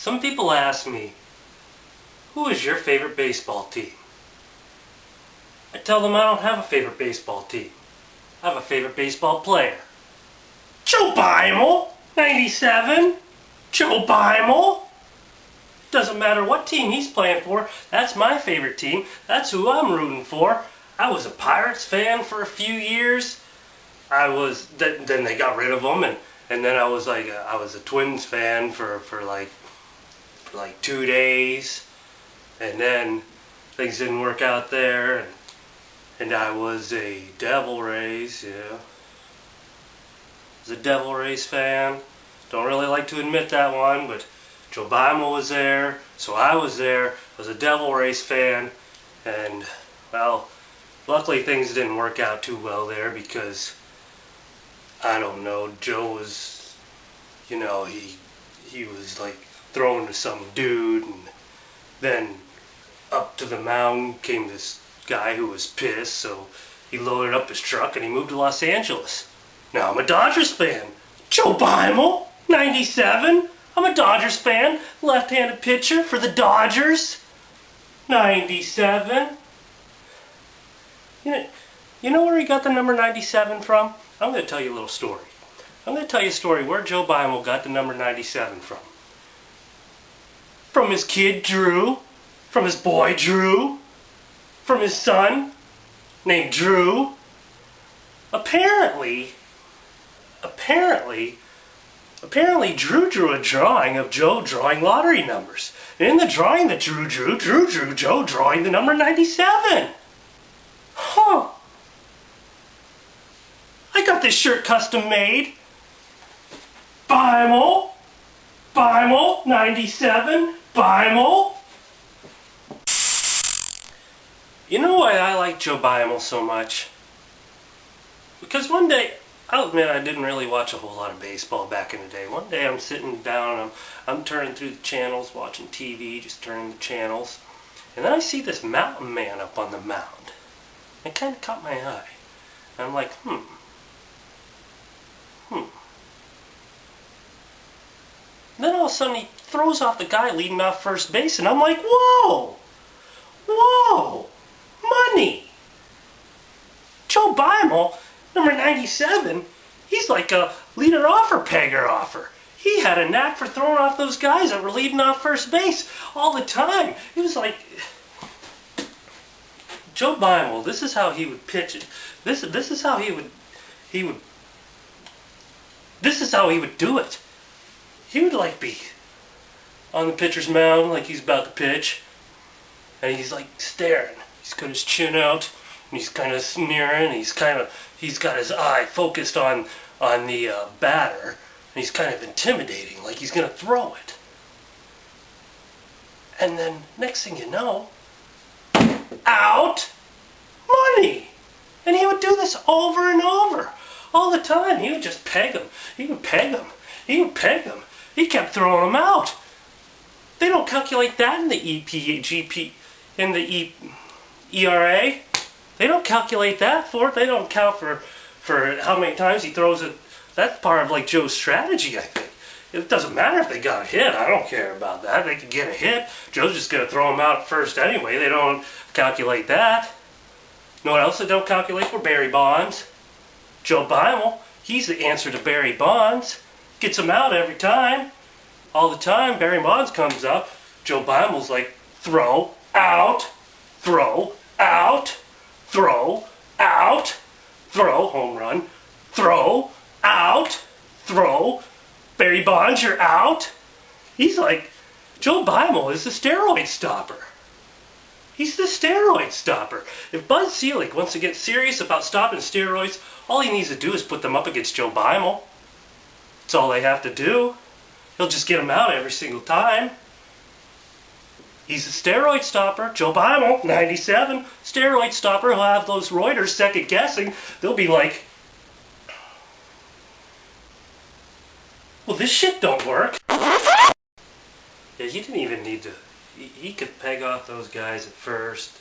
Some people ask me, who is your favorite baseball team? I tell them I don't have a favorite baseball team. I have a favorite baseball player. Joe Beimel, 97. Joe Beimel. Doesn't matter what team he's playing for, that's my favorite team. That's who I'm rooting for. I was a Pirates fan for a few years. Then they got rid of him, and then I was a Twins fan for like 2 days, and then things didn't work out there, and I was a Devil Rays, I was a Devil Rays fan. Don't really like to admit that one, but Joe Beimel was there, so I was there. I was a Devil Rays fan, and well, luckily things didn't work out too well there because I don't know, Joe was, he was like thrown to some dude, and then up to the mound came this guy who was pissed, so he loaded up his truck and he moved to Los Angeles. Now I'm a Dodgers fan. Joe Beimel, 97. I'm a Dodgers fan, left-handed pitcher for the Dodgers, 97. You know where he got the number 97 from? I'm going to tell you a little story. I'm going to tell you a story where Joe Beimel got the number 97 from. From his kid Drew, from his boy Drew, from his son named Drew. Apparently Drew drew a drawing of Joe drawing lottery numbers. And in the drawing that Drew drew Joe drawing the number 97. Huh. I got this shirt custom made. Beimel, 97, Beimel. You know why I like Joe Beimel so much? Because one day, I'll admit I didn't really watch a whole lot of baseball back in the day. One day I'm sitting down, I'm turning through the channels, watching TV, just turning the channels, and then I see this mountain man up on the mound. It kind of caught my eye. And I'm like, And then all of a sudden he throws off the guy leading off first base, and I'm like, whoa! Money! Joe Beimel, number 97, he's like a leader-offer, pegger-offer. He had a knack for throwing off those guys that were leading off first base all the time. It was like, Joe Beimel, this is how he would pitch it. This is how he would do it. He would like be on the pitcher's mound like he's about to pitch, and he's like staring. He's got his chin out, and he's kind of sneering. He's got his eye focused on the batter, and he's kind of intimidating, like he's gonna throw it. And then next thing you know, out, money. And he would do this over and over, all the time. He would just peg him. He would peg him. He would peg him. He kept throwing them out. They don't calculate that in the ERA. They don't calculate that for it. They don't count for how many times he throws it. That's part of like Joe's strategy, I think. It doesn't matter if they got a hit. I don't care about that. They can get a hit. Joe's just going to throw them out first anyway. They don't calculate that. You know what else they don't calculate for? Barry Bonds. Joe Beimel, he's the answer to Barry Bonds. Gets them out every time. All the time, Barry Bonds comes up. Joe Beimel's like, throw, out, home run, throw, out, throw. Barry Bonds, you're out. He's like, Joe Beimel is the steroid stopper. He's the steroid stopper. If Bud Selig wants to get serious about stopping steroids, all he needs to do is put them up against Joe Beimel. That's all they have to do. He'll just get them out every single time. He's a steroid stopper. Joe Beimel, 97, steroid stopper. He'll have those Reuters second guessing. They'll be like, well, this shit don't work. Yeah, he didn't even need to. He could peg off those guys at first.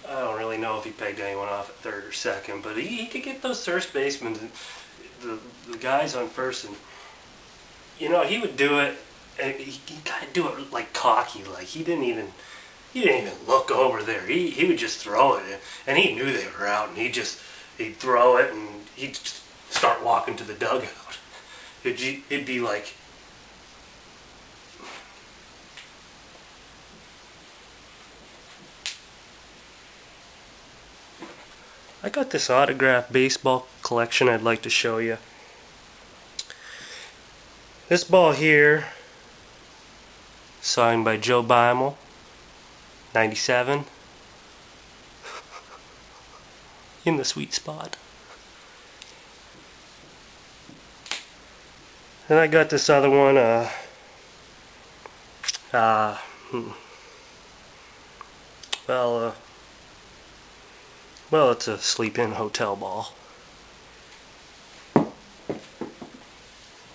I don't really know if he pegged anyone off at third or second, but he could get those first basemen, the guys on first You know, he would do it, and he kind of do it like cocky, like he didn't even look over there. He would just throw it, and he knew they were out, and he'd throw it, and he'd just start walking to the dugout. It'd be like, I got this autographed baseball collection I'd like to show you. This ball here, signed by Joe Beimel, 97. In the sweet spot. Then I got this other one, well, it's a sleep-in hotel ball.